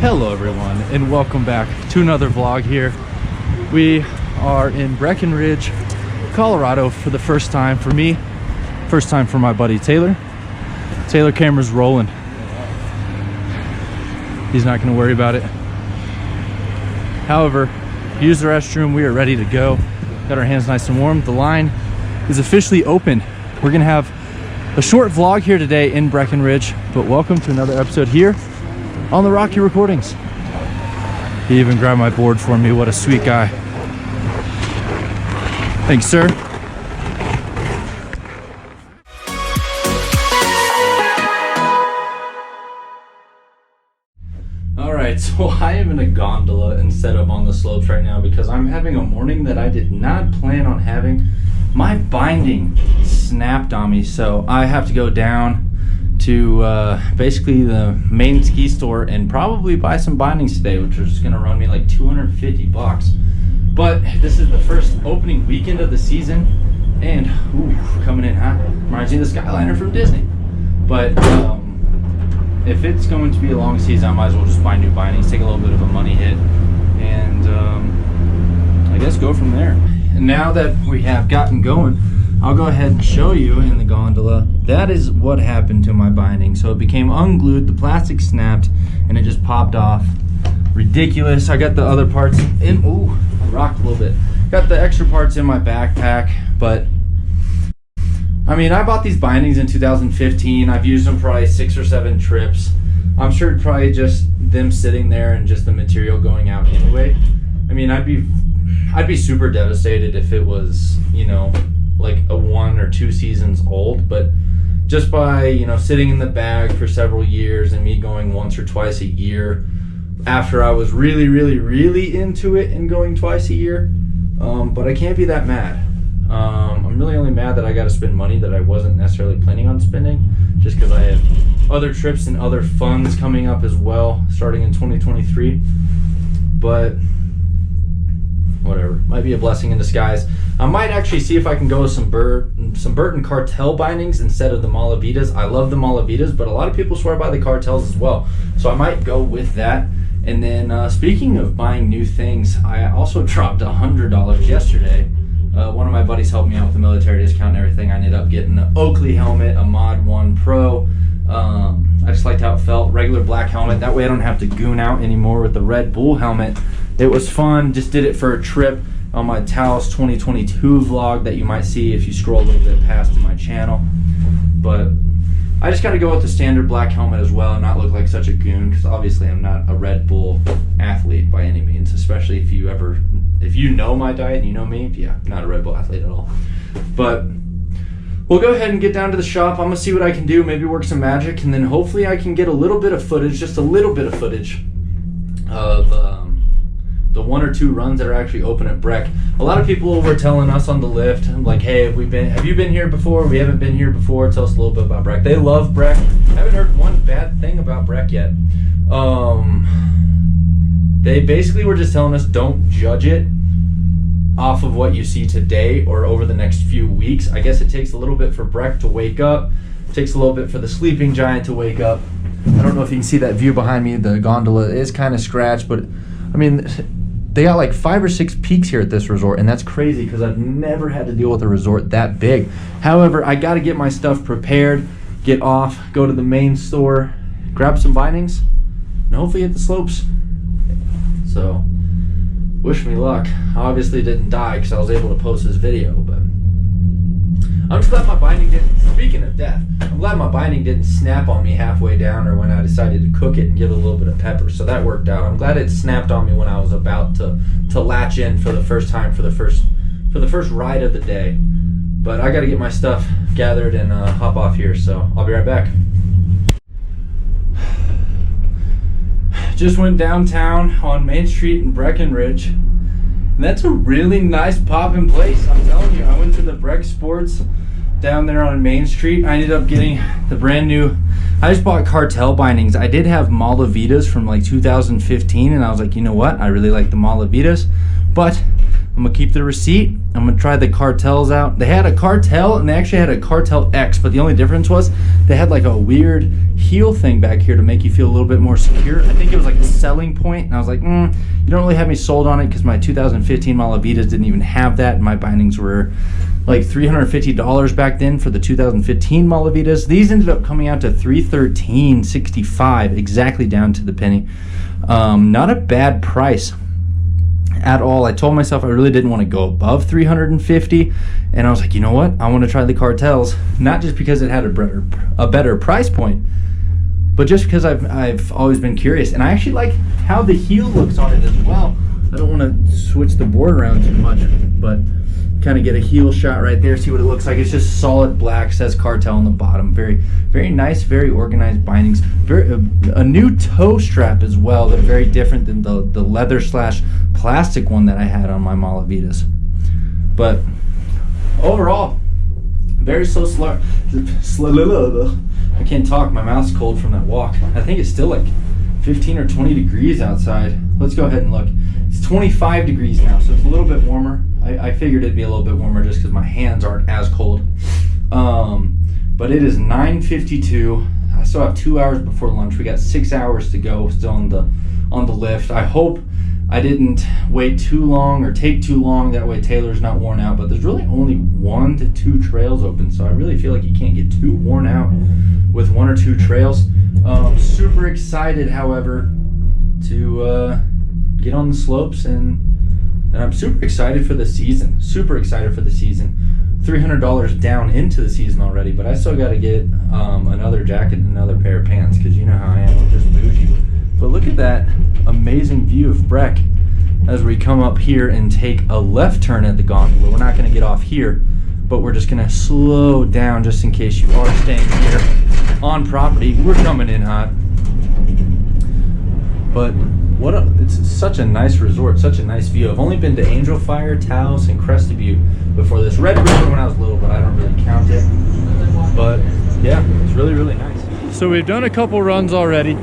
Hello everyone, and welcome back to another vlog here. We are in Breckenridge, Colorado for the first time for me, first time for my buddy Taylor. Taylor, camera's rolling. He's not gonna worry about it. However, use the restroom, we are ready to go. Got our hands nice and warm. The line is officially open. We're gonna have a short vlog here today in Breckenridge, but welcome to another episode here on the Rockie recordings. He even grabbed my board for me. What a sweet guy. Thanks, sir. All right, so I am in a gondola instead of on the slopes right now because I'm having a morning that I did not plan on having. My binding snapped on me, so I have to go down to basically the main ski store and probably buy some bindings today, which is gonna run me like 250 bucks. But this is the first opening weekend of the season, and coming in hot. Reminds me of the Skyliner from Disney. But if it's going to be a long season, I might as well just buy new bindings, take a little bit of a money hit, and I guess go from there. And now that we have gotten going, I'll go ahead and show you in the gondola. That is what happened to my binding. So it became unglued, the plastic snapped, and it just popped off. Ridiculous. I got the other parts in, I rocked a little bit. Got the extra parts in my backpack, but I mean, I bought these bindings in 2015. I've used them probably 6 or 7 trips. I'm sure it's probably just them sitting there and just the material going out anyway. I mean, I'd be super devastated if it was, you know, like a 1 or 2 seasons old, but just by, you know, sitting in the bag for several years and me going once or twice a year after I was really into it and going twice a year, but I can't be that mad. I'm really only mad that I got to spend money that I wasn't necessarily planning on spending, just because I have other trips and other funds coming up as well starting in 2023. But whatever, might be a blessing in disguise. I might actually see if I can go with some Burton Cartel bindings instead of the Malavitas. I love the Malavitas, but a lot of people swear by the Cartels as well, so I might go with that. And then speaking of buying new things, I also dropped $100 yesterday. One of my buddies helped me out with the military discount and everything. I ended up getting an Oakley helmet, a Mod 1 Pro. I just liked how it felt, regular black helmet. That way I don't have to goon out anymore with the Red Bull helmet. It was fun, just did it for a trip on my Taos 2022 vlog that you might see if you scroll a little bit past to my channel. But I just got to go with the standard black helmet as well and not look like such a goon, because obviously I'm not a Red Bull athlete by any means, especially if you know my diet and you know me, yeah, not a Red Bull athlete at all. But we'll go ahead and get down to the shop. I'm going to see what I can do, maybe work some magic, and then hopefully I can get a little bit of footage, just a little bit of footage of the 1 or 2 runs that are actually open at Breck. A lot of people were telling us on the lift, like, hey, have you been here before? We haven't been here before. Tell us a little bit about Breck. They love Breck. I haven't heard one bad thing about Breck yet. They basically were just telling us don't judge it off of what you see today or over the next few weeks. I guess it takes a little bit for Breck to wake up. It takes a little bit for the sleeping giant to wake up. I don't know if you can see that view behind me. The gondola is kind of scratched, but I mean, they got like 5 or 6 peaks here at this resort, and that's crazy because I've never had to deal with a resort that big. However, I got to get my stuff prepared, get off, go to the main store, grab some bindings, and hopefully hit the slopes. So, wish me luck. I obviously didn't die because I was able to post this video, but I'm just glad my binding didn't, speaking of death, I'm glad my binding didn't snap on me halfway down or when I decided to cook it and give it a little bit of pepper, so that worked out. I'm glad it snapped on me when I was about to latch in for the first time for the first ride of the day. But I got to get my stuff gathered and hop off here, so I'll be right back. Just went downtown on Main Street in Breckenridge. And that's a really nice poppin' place, I'm telling you. I went to the Breck Sports down there on Main Street. I ended up getting the brand new, I just bought Cartel bindings. I did have Malavitas from like 2015, and I was like, you know what? I really like the Malavitas, but I'm gonna keep the receipt. I'm gonna try the cartels out. They had a cartel and they actually had a cartel X, but the only difference was they had like a weird heel thing back here to make you feel a little bit more secure. I think it was like a selling point, and I was like, you don't really have me sold on it because my 2015 Malavitas didn't even have that, and my bindings were like $350 back then for the 2015 Malavitas. These ended up coming out to $313.65, exactly down to the penny. Not a bad price at all. I told myself I really didn't want to go above 350, and I was like, you know what? I want to try the cartels, not just because it had a better price point, but just because I've always been curious, and I actually like how the heel looks on it as well. I don't want to switch the board around too much, but kind of get a heel shot right there, see what it looks like. It's just solid black, says cartel on the bottom. Very, very nice, very organized bindings. A new toe strap as well, that's very different than the leather / plastic one that I had on my Malavitas. But overall, very slow. I can't talk, my mouth's cold from that walk. I think it's still like 15 or 20 degrees outside. Let's go ahead and look. It's 25 degrees now, so it's a little bit warmer. I figured it'd be a little bit warmer just because my hands aren't as cold. But it is 9:52. I still have 2 hours before lunch. We got 6 hours to go still on the lift. I hope I didn't wait too long or take too long. That way Taylor's not worn out. But there's really only 1 to 2 trails open, so I really feel like you can't get too worn out with 1 or 2 trails. Super excited, however, to get on the slopes, and I'm super excited for the season. Super excited for the season. $300 down into the season already, but I still got to get another jacket and another pair of pants because you know how I am, I'm just bougie. But look at that amazing view of Breck as we come up here and take a left turn at the gondola. We're not going to get off here, but we're just going to slow down just in case you are staying here on property. We're coming in hot. But it's such a nice resort, such a nice view. I've only been to Angel Fire, Taos, and Crested Butte before this. Red River when I was little, but I don't really count it. But yeah, it's really, really nice. So we've done a couple runs already.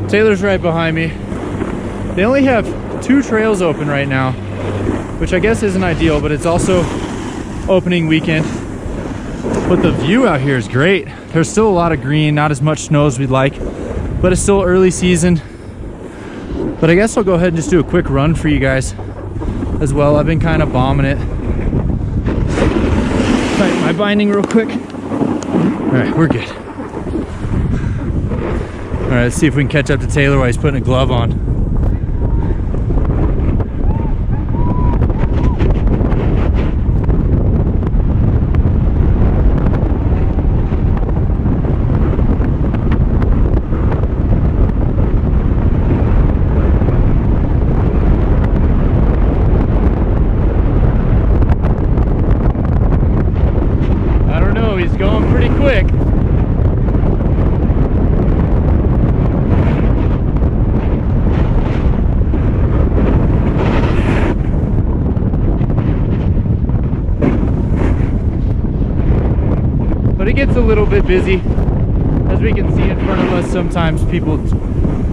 Taylor's right behind me. They only have 2 trails open right now, which I guess isn't ideal, but it's also opening weekend. But the view out here is great. There's still a lot of green, not as much snow as we'd like, but it's still early season. But I guess I'll go ahead and just do a quick run for you guys as well. I've been kind of bombing it. Tighten my binding real quick. All right, we're good. All right, let's see if we can catch up to Taylor while he's putting a glove on. But it gets a little bit busy. As we can see in front of us, sometimes people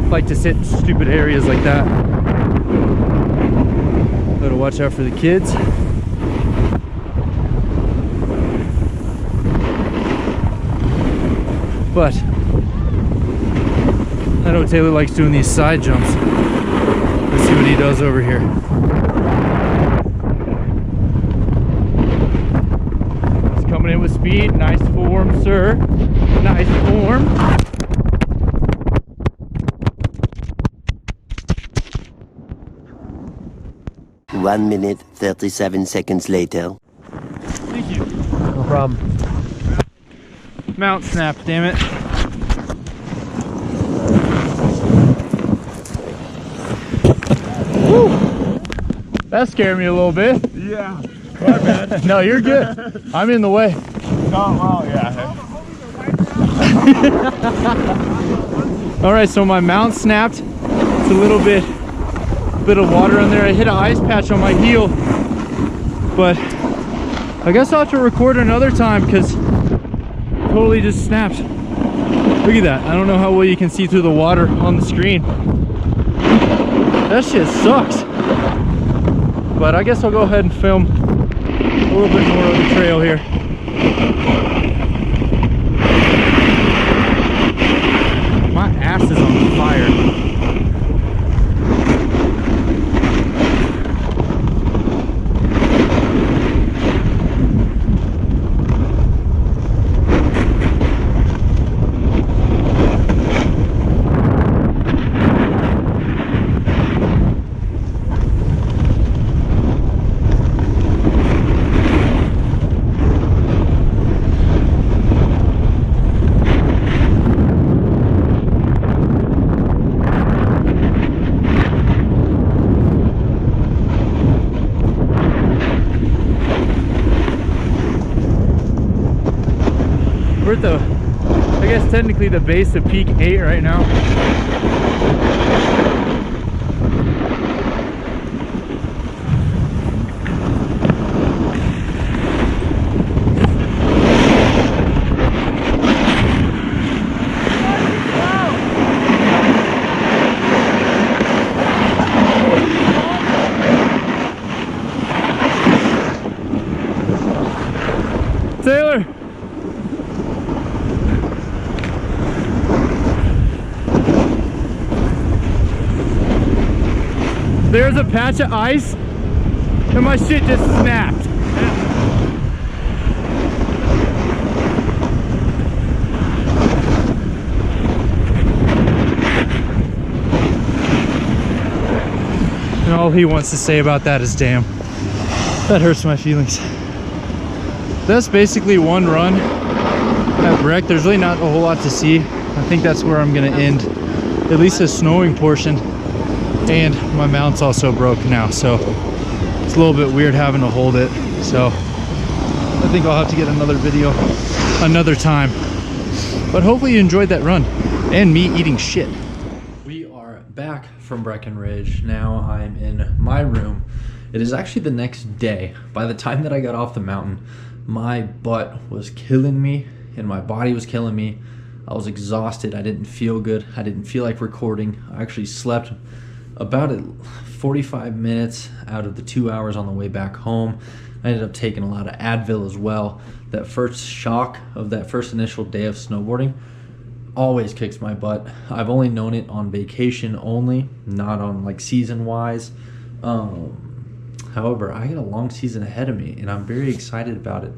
like to sit in stupid areas like that. Gotta watch out for the kids. But I know Taylor likes doing these side jumps. Let's see what he does over here. He's coming in with speed. Nice form, sir. Nice form. One minute, 37 seconds later. Thank you. No problem. Mount snap, damn it. Woo! That scared me a little bit. Yeah. My bad. No, you're good. I'm in the way. Oh, well, yeah. All right, so my mount snapped. It's a little bit of water on there. I hit an ice patch on my heel, but I guess I'll have to record another time because totally just snapped. Look at that. I don't know how well you can see through the water on the screen. That shit sucks. But I guess I'll go ahead and film a little bit more of the trail here. My ass is on fire. We're at the, I guess technically the base of peak 8 right now. Taylor! There's a patch of ice and my shit just snapped. And all he wants to say about that is damn. That hurts my feelings. That's basically one run at Breck. There's really not a whole lot to see. I think that's where I'm gonna end at least the snowing portion. And my mount's also broke now, so it's a little bit weird having to hold it. So I think I'll have to get another video another time. But hopefully you enjoyed that run and me eating shit. We are back from Breckenridge. Now I'm in my room. It is actually the next day. By the time that I got off the mountain, my butt was killing me and my body was killing me. I was exhausted. I didn't feel good. I didn't feel like recording. I actually slept about 45 minutes out of the 2 hours on the way back home. I ended up taking a lot of Advil as well. That first shock of that first initial day of snowboarding always kicks my butt. I've only known it on vacation only, not on like season wise. However, I got a long season ahead of me and I'm very excited about it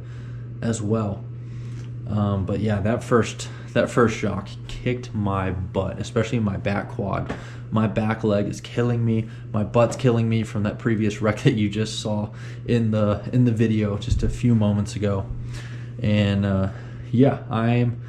as well. But yeah, that first shock kicked my butt, especially my back quad. My back leg is killing me. My butt's killing me from that previous wreck that you just saw in the video just a few moments ago. And yeah, I'm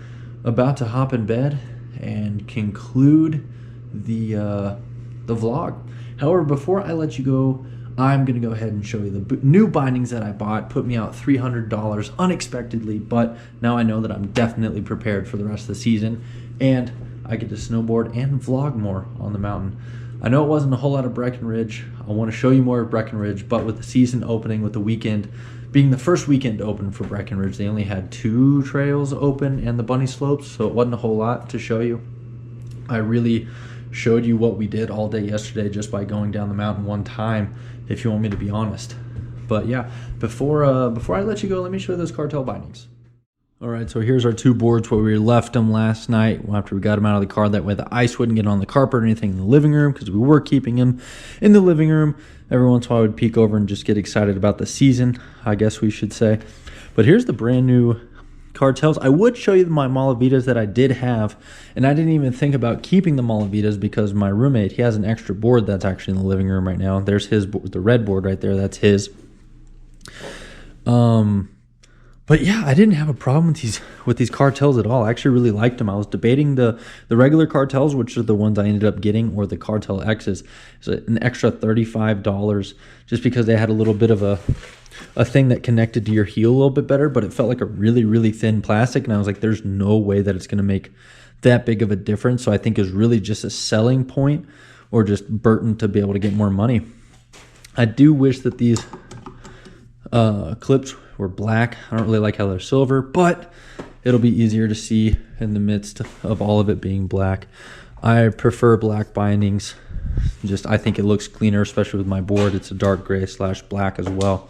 about to hop in bed and conclude the vlog. However, before I let you go, I'm gonna go ahead and show you the new bindings that I bought. Put me out $300 unexpectedly, but now I know that I'm definitely prepared for the rest of the season, and I get to snowboard and vlog more on the mountain. I know it wasn't a whole lot of Breckenridge. I want to show you more of Breckenridge, but with the season opening, with the weekend being the first weekend open for Breckenridge, they only had 2 trails open and the bunny slopes, so it wasn't a whole lot to show you. I really showed you what we did all day yesterday just by going down the mountain one time, if you want me to be honest. But yeah, before I let you go, let me show you those cartel bindings. All right, so here's our 2 boards where we left them last night after we got them out of the car. That way the ice wouldn't get on the carpet or anything in the living room, because we were keeping them in the living room. Every once in a while I would peek over and just get excited about the season, I guess we should say. But here's the brand new cartels. I would show you my Malavitas that I did have, and I didn't even think about keeping the Malavitas because my roommate, he has an extra board that's actually in the living room right now. There's his board, the red board right there, that's his. But yeah, I didn't have a problem with these cartels at all. I actually really liked them. I was debating the regular cartels, which are the ones I ended up getting, or the Cartel X's. So an extra $35 just because they had a little bit of a thing that connected to your heel a little bit better, but it felt like a really, really thin plastic. And I was like, there's no way that it's going to make that big of a difference. So I think it was really just a selling point, or just Burton to be able to get more money. I do wish that these clips were black. I don't really like how they're silver, but it'll be easier to see in the midst of all of it being black. I prefer black bindings I think it looks cleaner, especially with my board. It's a dark gray / black as well.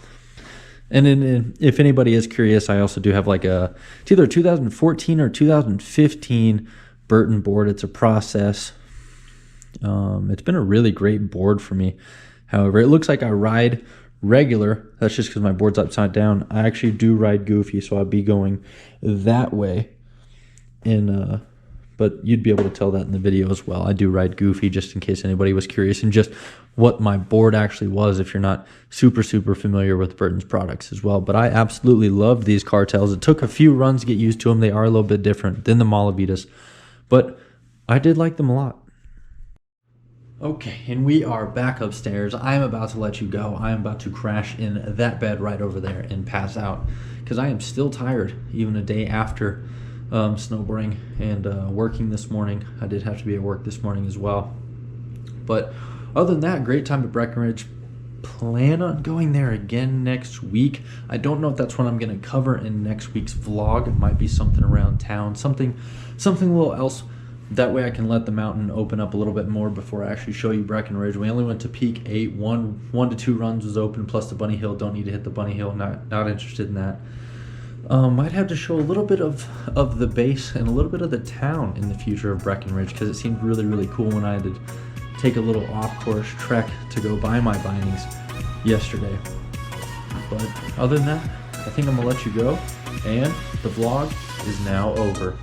And then if anybody is curious, I also do have like it's either 2014 or 2015 Burton board. It's a process. It's been a really great board for me. However, it looks like I ride regular. That's just because my board's upside down. I actually do ride goofy, so I'll be going that way. But you'd be able to tell that in the video as well. I do ride goofy, just in case anybody was curious, and just what my board actually was if you're not super familiar with Burton's products as well. But I absolutely love these cartels. It took a few runs to get used to them. They are a little bit different than the Malavitas, but I did like them a lot. Okay, and we are back upstairs. I am about to let you go. I am about to crash in that bed right over there and pass out because I am still tired, even a day after snowboarding and working this morning. I did have to be at work this morning as well. But other than that, great time at Breckenridge. Plan on going there again next week. I don't know if that's what I'm going to cover in next week's vlog. It might be something around town, something a little else. That way I can let the mountain open up a little bit more before I actually show you Breckenridge. We only went to peak 8. One to two runs was open, plus the bunny hill. Don't need to hit the bunny hill. Not interested in that. Might have to show a little bit of the base and a little bit of the town in the future of Breckenridge, because it seemed really cool when I did take a little off-course trek to go buy my bindings yesterday. But other than that, I think I'm gonna let you go, and the vlog is now over.